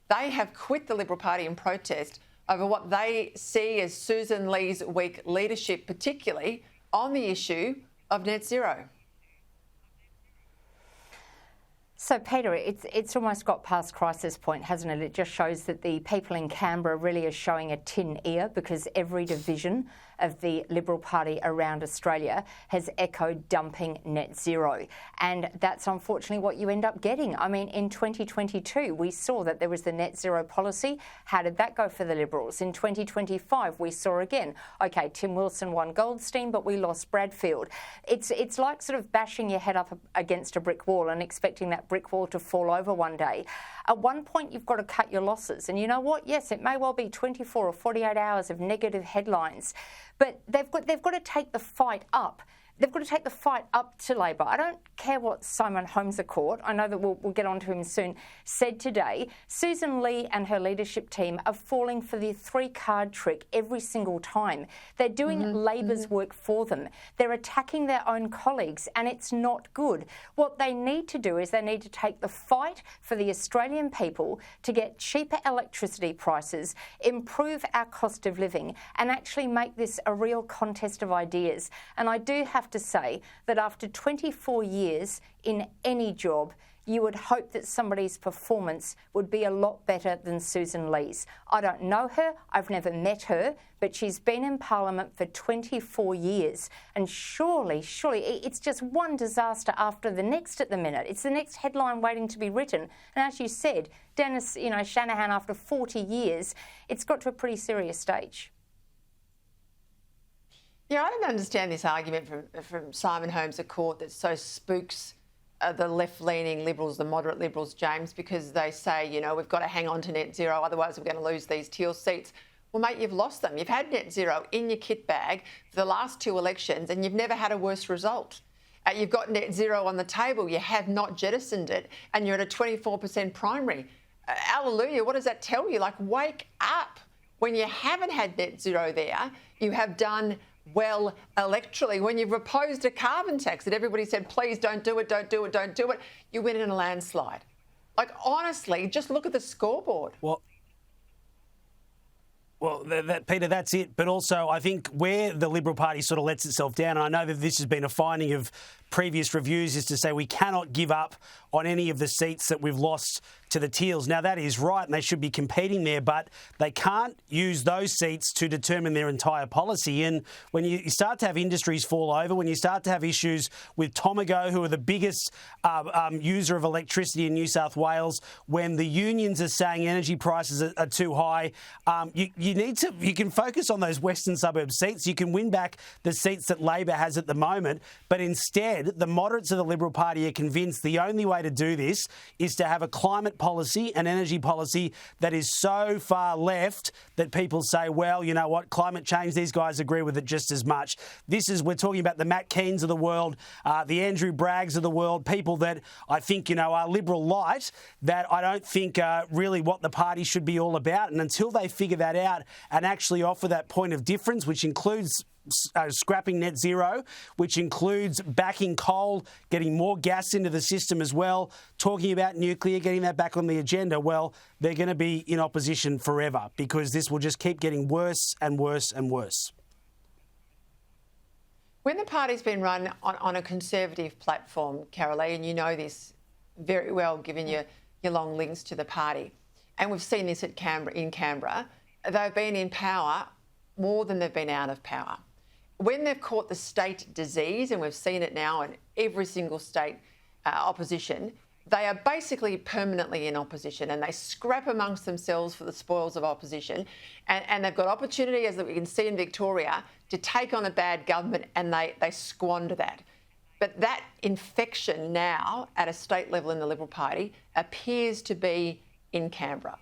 They have quit the Liberal Party in protest over what they see as Susan Lee's weak leadership, particularly on the issue of net zero. So, Peter, it's almost got past crisis point, hasn't it? It just shows that the people in Canberra really are showing a tin ear, because every division of the Liberal Party around Australia has echoed dumping net zero. And that's unfortunately what you end up getting. I mean, in 2022, we saw that there was the net zero policy. How did that go for the Liberals? In 2025, we saw again, OK, Tim Wilson won Goldstein, but we lost Bradfield. It's like sort of bashing your head up against a brick wall and expecting that brick wall to fall over one day. At one point, you've got to cut your losses. And you know what? Yes, it may well be 24 or 48 hours of negative headlines, but they've got to take the fight up. They've got to take the fight up to Labor. I don't care what Simon Holmes at court, I know that we'll get on to him soon, said today. Susan Lee and her leadership team are falling for the three-card trick every single time. They're doing Labor's work for them. They're attacking their own colleagues, and it's not good. What they need to do is they need to take the fight for the Australian people to get cheaper electricity prices, improve our cost of living, and actually make this a real contest of ideas. And I do have to say that after 24 years in any job, you would hope that somebody's performance would be a lot better than Susan Lee's. I don't know her, I've never met her, but she's been in Parliament for 24 years. And surely, it's just one disaster after the next at the minute. It's the next headline waiting to be written. And as you said, Dennis, Shanahan, after 40 years, it's got to a pretty serious stage. Yeah, I don't understand this argument from Simon Holmes at court that so spooks the left-leaning Liberals, the moderate Liberals, James, because they say, we've got to hang on to net zero, otherwise we're going to lose these teal seats. Well, mate, you've lost them. You've had net zero in your kit bag for the last two elections and you've never had a worse result. You've got net zero on the table. You have not jettisoned it and you're at a 24% primary. Hallelujah, what does that tell you? Like, wake up. When you haven't had net zero there, you have done well electorally. When you've opposed a carbon tax that everybody said, please don't do it, don't do it, don't do it, you win in a landslide. Like, honestly, just look at the scoreboard. Well, Peter, that's it. But also, I think where the Liberal Party sort of lets itself down, and I know that this has been a finding of previous reviews, is to say we cannot give up on any of the seats that we've lost to the Teals. Now, that is right, and they should be competing there, but they can't use those seats to determine their entire policy. And when you start to have industries fall over, when you start to have issues with Tomago, who are the biggest user of electricity in New South Wales, when the unions are saying energy prices are too high, you can focus on those Western suburb seats. You can win back the seats that Labor has at the moment, but instead, the moderates of the Liberal Party are convinced the only way to do this is to have a climate policy, an energy policy that is so far left that people say, well, you know what, climate change, these guys agree with it just as much. We're talking about the Matt Keens of the world, the Andrew Braggs of the world, people that I think, are Liberal light, that I don't think are really what the party should be all about. And until they figure that out and actually offer that point of difference, which includes scrapping net zero, which includes backing coal, getting more gas into the system as well, talking about nuclear, getting that back on the agenda, well, they're going to be in opposition forever because this will just keep getting worse and worse and worse. When the party's been run on a conservative platform, Carolee, and you know this very well given your long links to the party, and we've seen this in Canberra, they've been in power more than they've been out of power. When they've caught the state disease, and we've seen it now in every single state opposition, they are basically permanently in opposition and they scrap amongst themselves for the spoils of opposition. And they've got opportunity, as we can see in Victoria, to take on a bad government and they squander that. But that infection now at a state level in the Liberal Party appears to be in Canberra.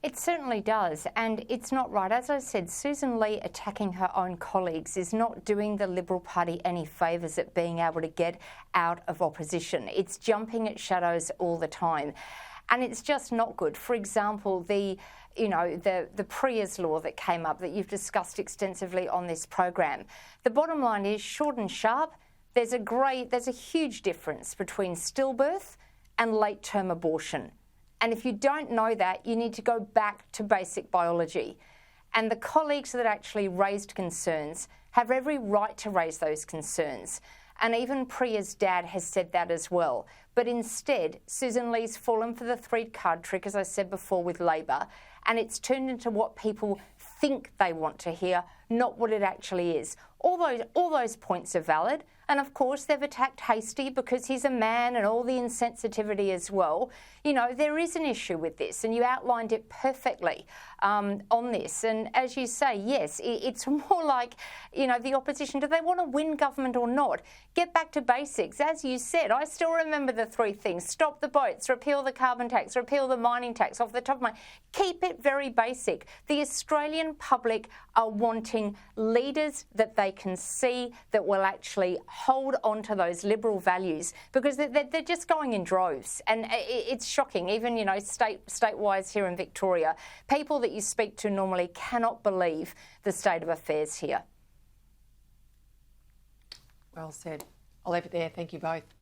It certainly does, and it's not right. As I said, Susan Lee attacking her own colleagues is not doing the Liberal Party any favours at being able to get out of opposition. It's jumping at shadows all the time, and it's just not good. For example, the Prius law that came up that you've discussed extensively on this program. The bottom line is, short and sharp, there's a huge difference between stillbirth and late-term abortion. And if you don't know that, you need to go back to basic biology. And the colleagues that actually raised concerns have every right to raise those concerns. And even Priya's dad has said that as well. But instead, Susan Lee's fallen for the three-card trick, as I said before, with Labor, and it's turned into what people think they want to hear, not what it actually is. All those points are valid. And of course, they've attacked Hastie because he's a man and all the insensitivity as well. You know, there is an issue with this, and you outlined it perfectly on this. And as you say, yes, it's more like, you know, the opposition, do they want to win government or not? Get back to basics. As you said, I still remember the three things. Stop the boats, repeal the carbon tax, repeal the mining tax off the top of my... Keep it very basic. The Australian public are wanting leaders that they can see that will actually hold on to those Liberal values, because they're just going in droves. And it's shocking, even, you know, state-wise here in Victoria, people that you speak to normally cannot believe the state of affairs here. Well said. I'll leave it there. Thank you both.